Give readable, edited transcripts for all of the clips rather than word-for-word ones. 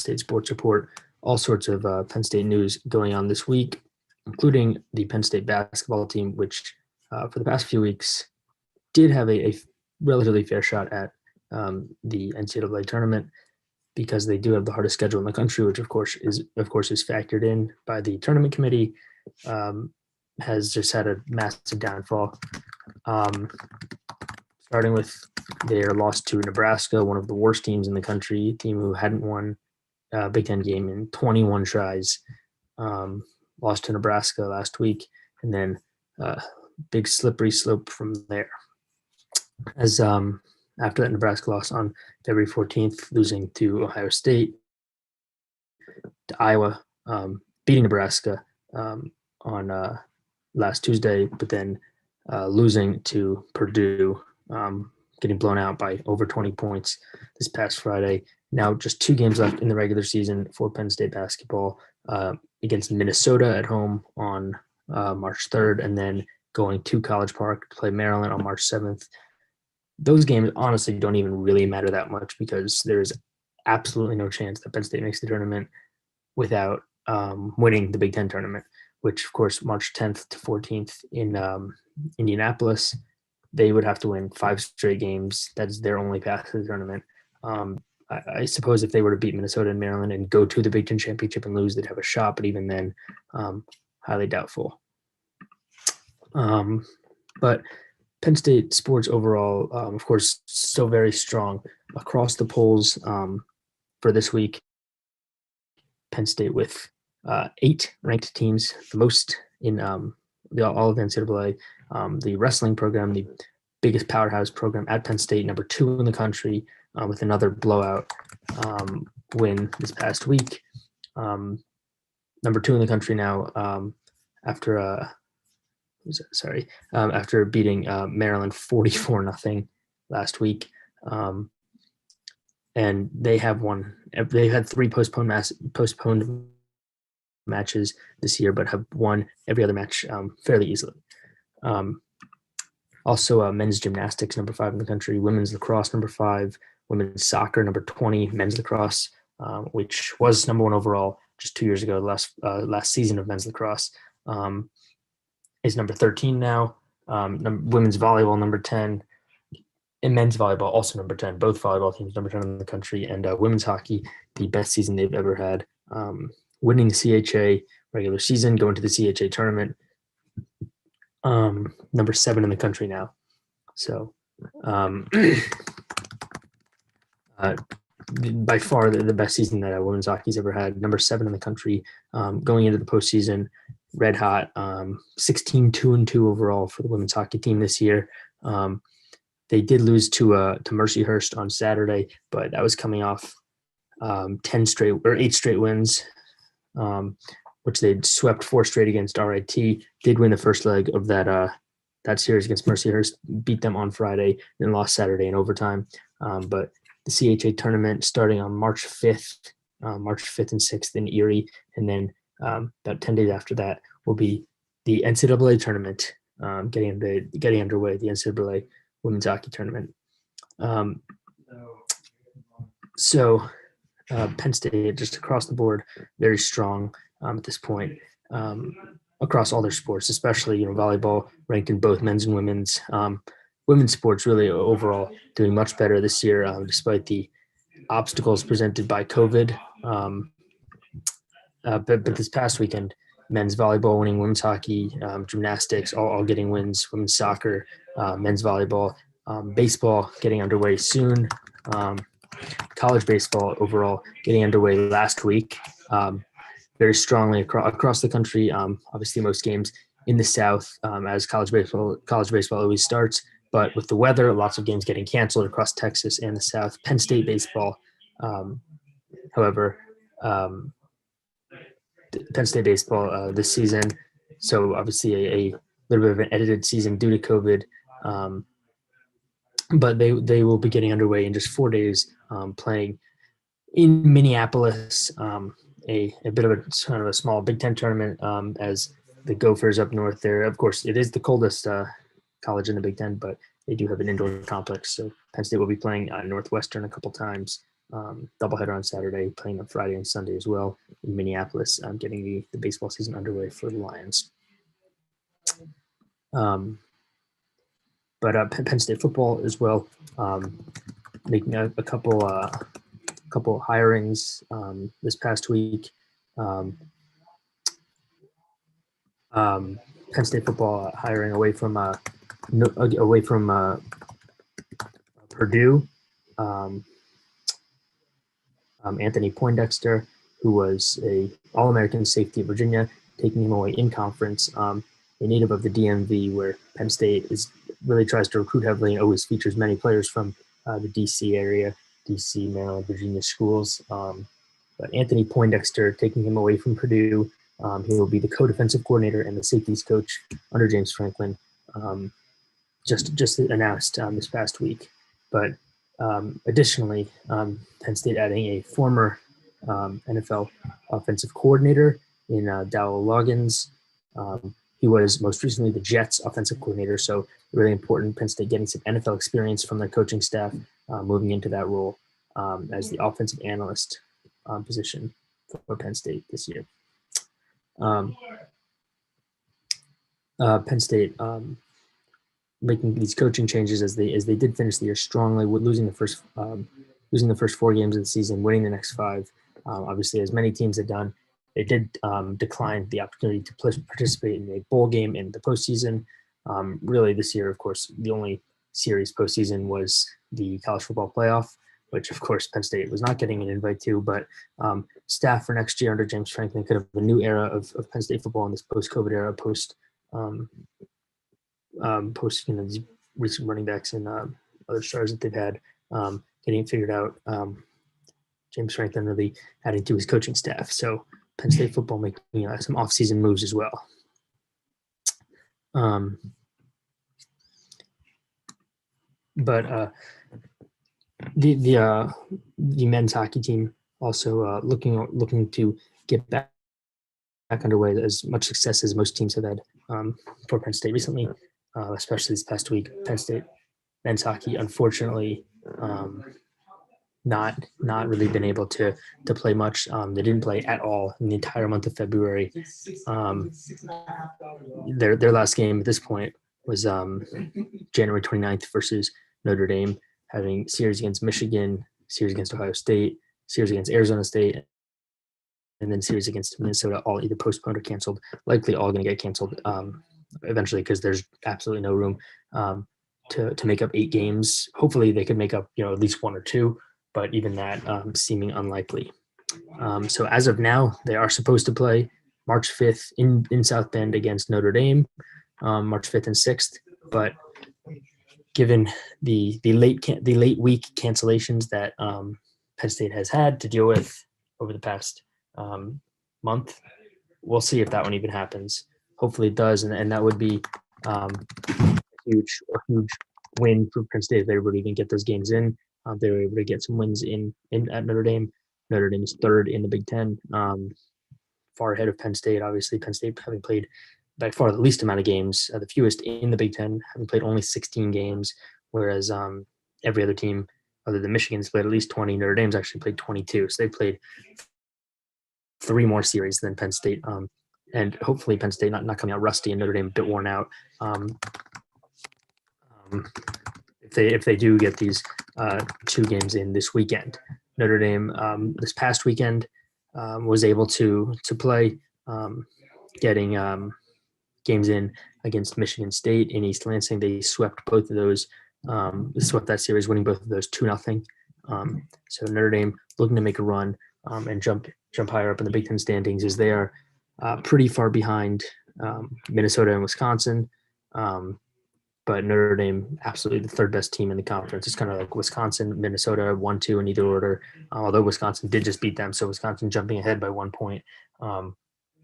State Sports Report. All sorts of Penn State news going on this week, including the Penn State basketball team, which for the past few weeks did have a relatively fair shot at the NCAA tournament because they do have the hardest schedule in the country, which of course is factored in by the tournament committee. Has just had a massive downfall. Starting with their loss to Nebraska, one of the worst teams in the country, a team who hadn't won a Big Ten game in 21 tries, lost to Nebraska last week, and then big slippery slope from there. As after that Nebraska loss on February 14th, losing to Ohio State, to Iowa, beating Nebraska on last Tuesday, but then losing to Purdue, getting blown out by over 20 points this past Friday. Now just 2 games left in the regular season for Penn State basketball, against Minnesota at home on March 3rd, and then going to College Park to play Maryland on March 7th. Those games honestly don't even really matter that much because there's absolutely no chance that Penn State makes the tournament without winning the Big Ten tournament, which of course March 10th to 14th in Indianapolis. They would have to win 5 straight games. That's their only path to the tournament. I suppose if they were to beat Minnesota and Maryland and go to the Big Ten championship and lose, they'd have a shot, but even then, highly doubtful. But Penn State sports overall, of course, still very strong across the polls for this week. Penn State with 8 ranked teams, the most in all of the NCAA. The wrestling program, the biggest powerhouse program at Penn State, number 2 in the country, with another blowout win this past week. Number 2 in the country now after beating Maryland 44-0 last week. And they have won. They've had 3 postponed matches this year, but have won every other match fairly easily. Also, men's gymnastics, number 5 in the country, women's lacrosse, number 5, women's soccer, number 20, men's lacrosse, which was number 1 overall just 2 years ago, last season of men's lacrosse, is number 13 now. Women's volleyball, number 10, and men's volleyball, also number 10. Both volleyball teams, number 10 in the country, and women's hockey, the best season they've ever had, winning the CHA regular season, going to the CHA tournament, number 7 in the country now. So by far the best season that women's hockey's ever had, number 7 in the country, going into the postseason, red hot, 16-2-2 overall for the women's hockey team this year. They did lose to Mercyhurst on Saturday, but that was coming off 8 straight wins, which they'd swept 4 straight against RIT. Did win the first leg of that series against Mercyhurst, beat them on Friday, and lost Saturday in overtime. But the CHA tournament starting on March 5th and 6th in Erie, and then about 10 days after that will be the NCAA tournament getting underway, the NCAA women's hockey tournament. So Penn State, just across the board, very strong at this point across all their sports, especially volleyball ranked in both men's and women's. Women's sports really overall doing much better this year, despite the obstacles presented by COVID. But this past weekend, men's volleyball winning, women's hockey, gymnastics, all getting wins, women's soccer, men's volleyball, baseball getting underway soon. College baseball overall getting underway last week, very strongly across the country. Obviously, most games in the South, as college baseball always starts. But with the weather, lots of games getting canceled across Texas and the South. Penn State baseball, however, Penn State baseball this season, so obviously a little bit of an edited season due to COVID, but they will be getting underway in just 4 days, playing in Minneapolis, a bit of a kind of a small Big Ten tournament, as the Gophers up north there. Of course, it is the coldest college in the Big Ten, but they do have an indoor complex, so Penn State will be playing Northwestern a couple times doubleheader on Saturday, playing on Friday and Sunday as well in Minneapolis, getting the baseball season underway for the Lions. But Penn State football as well, making a couple hirings this past week. Penn State football hiring away from Purdue. Anthony Poindexter, who was a All-American safety at Virginia, taking him away in conference. A native of the DMV, where Penn State really tries to recruit heavily and always features many players from the DC area, DC, Maryland, Virginia schools. But Anthony Poindexter, taking him away from Purdue, he will be the co-defensive coordinator and the safeties coach under James Franklin. Just announced this past week. But additionally, Penn State adding a former NFL offensive coordinator in Dowell Loggins. He was most recently the Jets offensive coordinator, so really important. Penn State getting some NFL experience from their coaching staff, moving into that role as the offensive analyst position for Penn State this year. Penn State making these coaching changes as they did finish the year strongly, with losing the first 4 games of the season, winning the next 5. Obviously, as many teams had done, they did decline the opportunity to participate in a bowl game in the postseason. Really, this year, of course, the only series postseason was the college football playoff, which, of course, Penn State was not getting an invite to. But staff for next year under James Franklin could have a new era of Penn State football in this post-COVID era, post these recent running backs and other stars that they've had getting figured out. James Franklin really adding to his coaching staff. So Penn State football making some off-season moves as well. But the men's hockey team also looking to get back underway. As much success as most teams have had for Penn State recently, especially this past week. Penn State men's hockey, unfortunately, not really been able to play much. They didn't play at all in the entire month of February. Their last game at this point was January 29th versus Notre Dame, having series against Michigan, series against Ohio State, series against Arizona State, and then series against Minnesota, all either postponed or canceled. Likely all going to get canceled eventually, because there's absolutely no room to make up 8 games. Hopefully they could make up at least 1 or 2, but even that seeming unlikely. So as of now, they are supposed to play March 5th in South Bend against Notre Dame, March 5th and 6th. But given the late week cancellations that Penn State has had to deal with over the past month, we'll see if that one even happens. Hopefully it does, and that would be a huge win for Penn State if they were to even get those games in. They were able to get some wins in at Notre Dame. Notre Dame is 3rd in the Big Ten, far ahead of Penn State. Obviously, Penn State having played by far the least amount of games, the fewest in the Big Ten, having played only 16 games, whereas every other team other than Michigan's played at least 20. Notre Dame's actually played 22, so they played 3 more series than Penn State. And hopefully Penn State not coming out rusty and Notre Dame a bit worn out. If they do get these 2 games in this weekend. Notre Dame this past weekend was able to play, getting games in against Michigan State in East Lansing. They swept both of those, swept that series, winning both of those 2-0. So Notre Dame looking to make a run and jump higher up in the Big Ten standings, as they are pretty far behind Minnesota and Wisconsin. But Notre Dame, absolutely the 3rd best team in the conference. It's kind of like Wisconsin, Minnesota, 1-2 in either order. Although Wisconsin did just beat them, so Wisconsin jumping ahead by 1 point.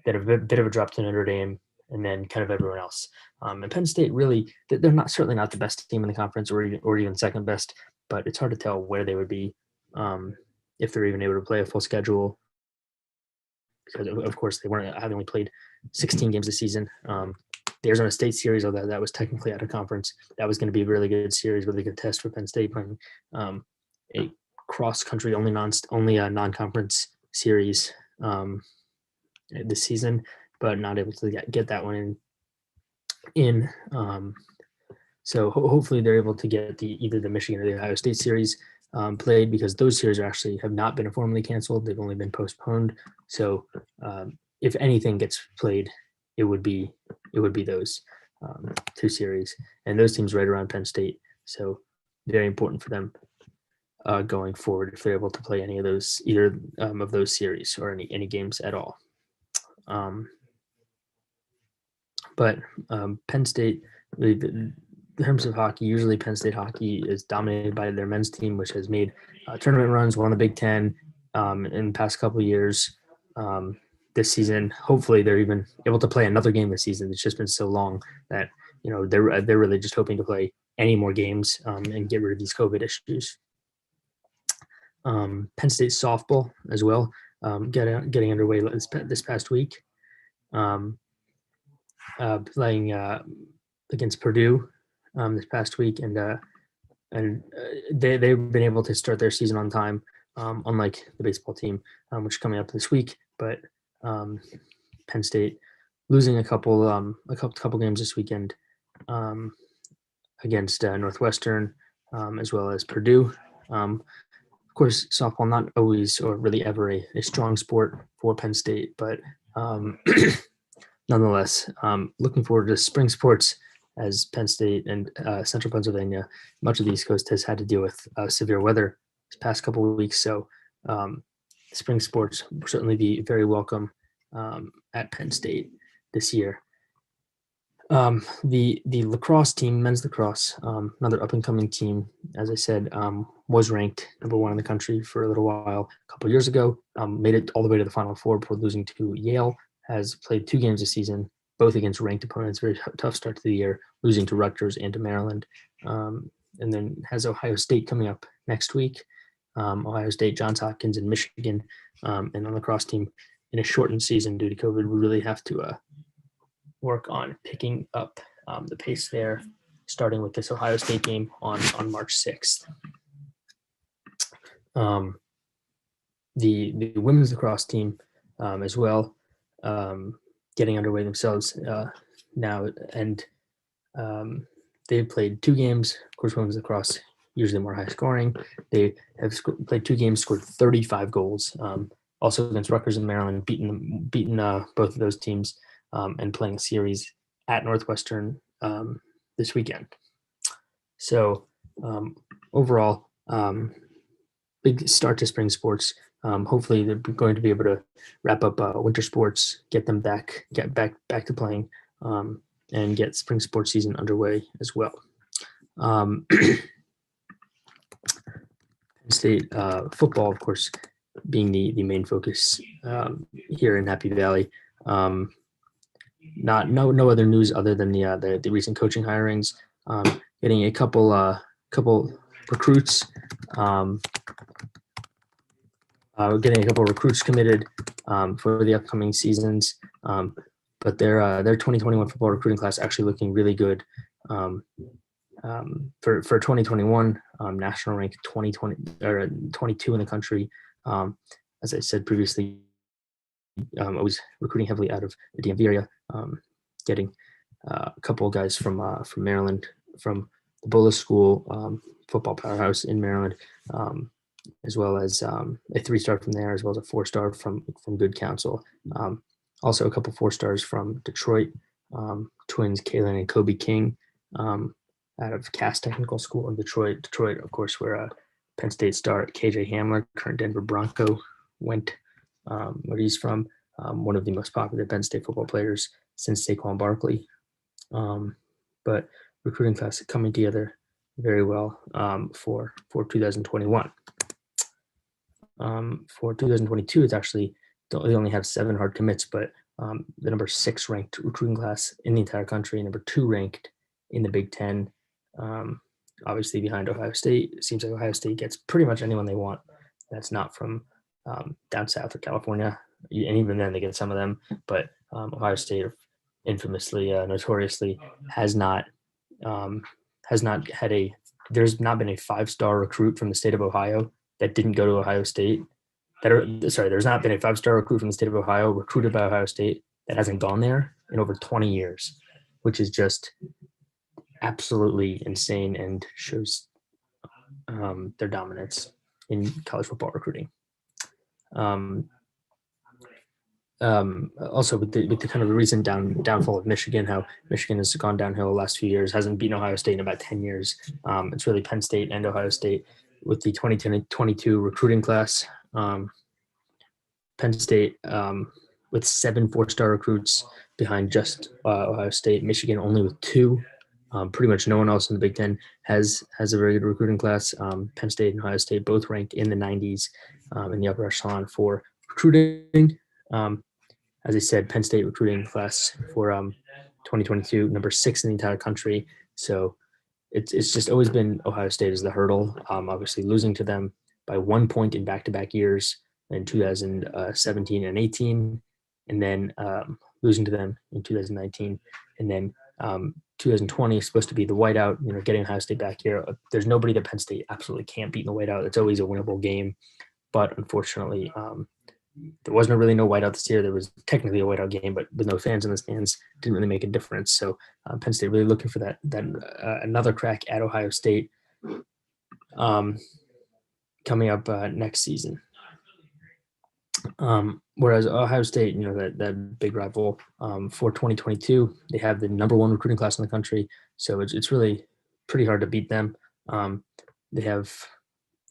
Bit of a drop to Notre Dame, and then kind of everyone else. And Penn State, really, they're certainly not the best team in the conference, or even 2nd best. But it's hard to tell where they would be if they're even able to play a full schedule. Because of course they weren't, having only played 16 games this season. The Arizona State series, although that was technically out of conference, that was going to be a really good series, really good test for Penn State, playing a cross country only a non-conference series this season, but not able to get that one in. So hopefully they're able to get either the Michigan or the Ohio State series played, because those series have not been formally canceled. They've only been postponed. So if anything gets played, it would be those two series, and those teams right around Penn State. So very important for them going forward if they're able to play any of those, either of those series or any games at all. But Penn State, in terms of hockey, usually Penn State hockey is dominated by their men's team, which has made tournament runs, won the Big Ten in the past couple of years. This season, hopefully they're even able to play another game this season. It's just been so long that they're really just hoping to play any more games and get rid of these COVID issues. Penn State softball as well, getting underway this past week, playing against Purdue this past week, and they've been able to start their season on time, unlike the baseball team, which is coming up this week. But Penn State losing a couple games this weekend against Northwestern, as well as Purdue. Of course, softball not always or really ever a strong sport for Penn State, but nonetheless, looking forward to spring sports, as Penn State and Central Pennsylvania, much of the East Coast, has had to deal with severe weather this past couple of weeks. So spring sports will certainly be very welcome at Penn State this year. The lacrosse team, men's lacrosse, another up-and-coming team, as I said, was ranked number 1 in the country for a little while a couple of years ago, made it all the way to the Final Four before losing to Yale, has played 2 games this season, both against ranked opponents, very tough start to the year, losing to Rutgers and to Maryland, and then has Ohio State coming up next week. Ohio State, Johns Hopkins, and Michigan, and on the lacrosse team in a shortened season due to COVID, we really have to work on picking up the pace there, starting with this Ohio State game on March 6th. The women's lacrosse team as well, getting underway themselves now, and they've played 2 games. Of course, women's lacrosse usually more high scoring. They have played 2 games, scored 35 goals. Also against Rutgers and Maryland, beaten both of those teams, and playing a series at Northwestern this weekend. So overall, big start to spring sports. Hopefully they're going to be able to wrap up winter sports, get back to playing, and get spring sports season underway as well. Penn State football, of course, being the main focus here in Happy Valley. No other news other than the recent coaching hirings. Getting a couple recruits. We're getting a couple recruits committed for the upcoming seasons. But their 2021 football recruiting class actually looking really good. For 2021, national rank 22 in the country. As I said previously, I was recruiting heavily out of the DMV area, getting a couple of guys from Maryland, from the Bullis School, football powerhouse in Maryland, as well as a 3-star from there, as well as a 4-star from Good Counsel. Also a couple 4-stars from Detroit, twins Kaylin and Kobe King, out of Cass Technical School in Detroit. Detroit, of course, where Penn State star KJ Hamler, current Denver Bronco, went, where he's from. One of the most popular Penn State football players since Saquon Barkley. But recruiting class coming together very well for 2021. For 2022, it's actually, they only have 7 hard commits, but the number 6 ranked recruiting class in the entire country, number 2 ranked in the Big Ten, obviously behind Ohio State. It seems like Ohio State gets pretty much anyone they want that's not from down south or California, and even then they get some of them. But Ohio State, infamously, notoriously, has not had there's not been a 5-star recruit from the state of Ohio that didn't go to Ohio State. There's not been a 5-star recruit from the state of Ohio recruited by Ohio State that hasn't gone there in over 20 years, which is just absolutely insane and shows their dominance in college football recruiting. Also, with the kind of recent downfall of Michigan, how Michigan has gone downhill the last few years, hasn't beaten Ohio State in about 10 years. It's really Penn State and Ohio State with the 2022 recruiting class. Penn State with 7 4-star recruits behind just Ohio State. Michigan only with 2. Pretty much no one else in the Big Ten has a very good recruiting class. Penn State and Ohio State both ranked in the 90s in the upper echelon for recruiting. As I said, Penn State recruiting class for 2022, number 6 in the entire country. So it's just always been Ohio State as the hurdle. Obviously losing to them by 1 point in back-to-back years in 2017 and 18, and then losing to them in 2019, and then 2020 is supposed to be the whiteout. Getting Ohio State back here. There's nobody that Penn State absolutely can't beat in the whiteout. It's always a winnable game, but unfortunately, there wasn't really no whiteout this year. There was technically a whiteout game, but with no fans in the stands, didn't really make a difference. So Penn State really looking for that another crack at Ohio State coming up next season. Whereas Ohio State, that big rival for 2022, they have the number 1 recruiting class in the country. So it's really pretty hard to beat them. They have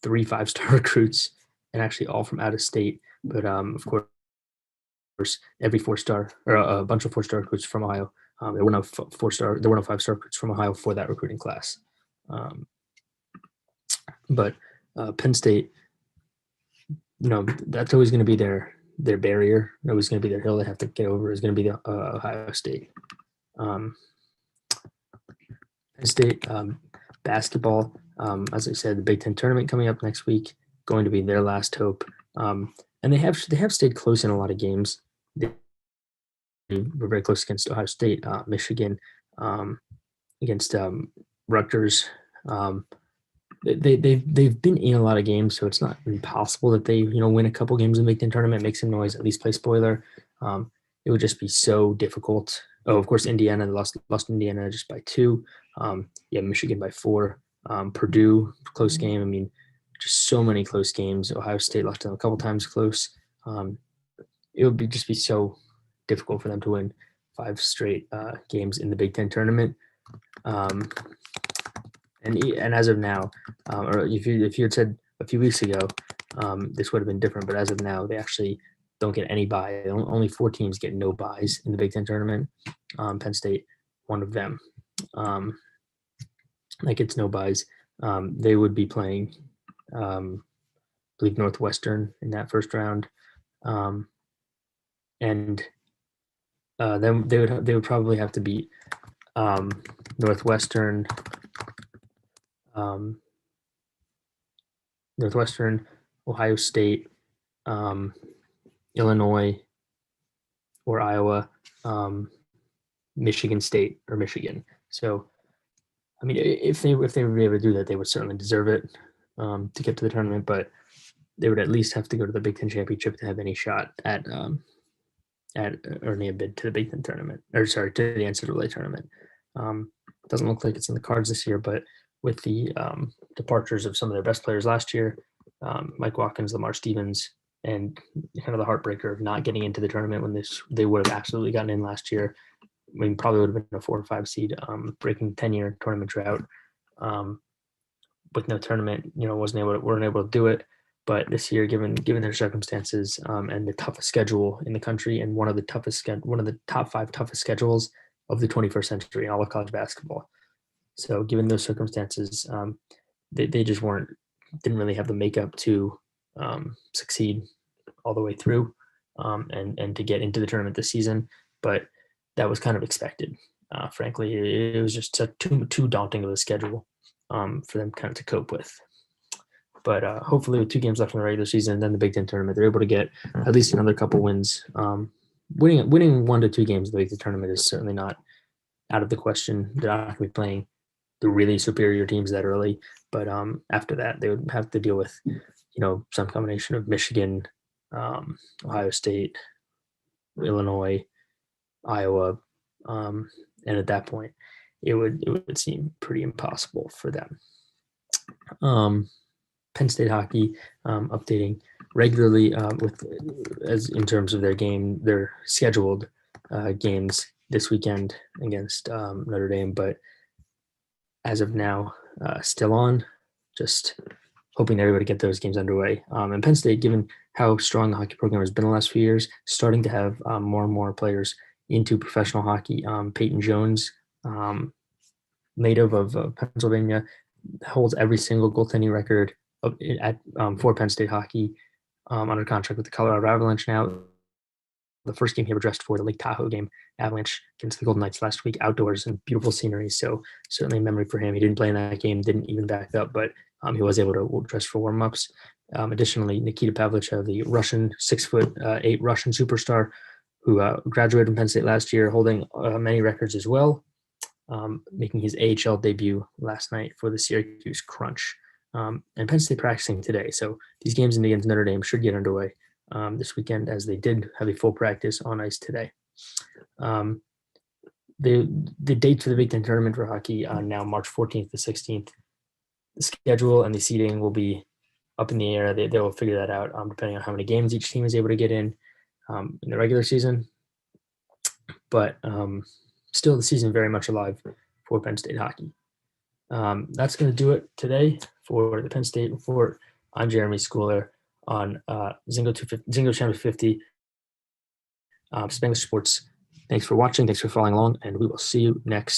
3 5-star recruits, and actually all from out of state. But of course, every 4-star or a bunch of 4-star recruits from Ohio. There were no 4-star, there were no 5-star recruits from Ohio for that recruiting class. But Penn State, that's always going to be their barrier. Always going to be their hill they have to get over. Is going to be the Ohio State. Penn State basketball. As I said, the Big Ten tournament coming up next week, going to be their last hope. And they have stayed close in a lot of games. They were very close against Ohio State, Michigan, against Rutgers. They've been in a lot of games, so it's not impossible that they win a couple games in the Big Ten tournament, make some noise, at least play spoiler. It would just be so difficult. Oh, of course, Indiana lost Indiana just by 2. Michigan by 4. Purdue close game. I mean, just so many close games. Ohio State lost them a couple times close. It would just be so difficult for them to win 5 straight games in the Big Ten tournament. And as of now, or if you had said a few weeks ago, this would have been different. But as of now, they actually don't get any bye. Only 4 teams get no byes in the Big Ten tournament. Penn State, one of them. That gets no byes. They would be playing, I believe, Northwestern in that first round, and then they would probably have to beat Northwestern, Ohio State, Illinois, or Iowa, Michigan State, or Michigan. So, I mean, if they would be able to do that, they would certainly deserve it to get to the tournament. But they would at least have to go to the Big Ten championship to have any shot at earning a bid to the Big Ten tournament, to the NCAA tournament. Doesn't look like it's in the cards this year, but with the departures of some of their best players last year, Mike Watkins, Lamar Stevens, and kind of the heartbreaker of not getting into the tournament when they would have absolutely gotten in last year. I mean, probably would have been a 4 or 5 seed, breaking 10-year tournament drought. With no tournament, weren't able to do it. But this year, given their circumstances and the toughest schedule in the country, and one of the top 5 toughest schedules of the 21st century in all of college basketball. So, given those circumstances, they just didn't really have the makeup to succeed all the way through and to get into the tournament this season. But that was kind of expected. Frankly, it was just too daunting of a schedule for them kind of to cope with. But hopefully, with 2 games left in the regular season and then the Big Ten tournament, they're able to get at least another couple wins. Winning 1 to 2 games in the Big Ten tournament is certainly not out of the question. They're not going to be playing the really superior teams that early. But after that, they would have to deal with some combination of Michigan, Ohio State, Illinois, Iowa, and at that point, it would seem pretty impossible for them. Penn State hockey updating regularly in terms of their scheduled games this weekend against Notre Dame, but as of now, still on. Just hoping they're able to get those games underway. And Penn State, given how strong the hockey program has been the last few years, starting to have more and more players into professional hockey. Peyton Jones, native of Pennsylvania, holds every single goaltending record for Penn State hockey, under contract with the Colorado Avalanche now. The first game he ever dressed for, the Lake Tahoe game, Avalanche against the Golden Knights last week, outdoors and beautiful scenery. So certainly a memory for him. He didn't play in that game, didn't even back up, but he was able to dress for warm-ups. Additionally, Nikita Pavlichev, the Russian 6'8" Russian superstar who graduated from Penn State last year, holding many records as well, making his AHL debut last night for the Syracuse Crunch. And Penn State practicing today. So these games against Notre Dame should get underway this weekend, as they did have a full practice on ice today. The date for the Big Ten tournament for hockey on now March 14th to 16th. The schedule and the seeding will be up in the air. They will figure that out depending on how many games each team is able to get in the regular season. But still, the season very much alive for Penn State hockey. That's going to do it today for the Penn State Report. I'm Jeremy Schooler on Zingo Channel 50, Spanglish Sports. Thanks for watching. Thanks for following along, and we will see you next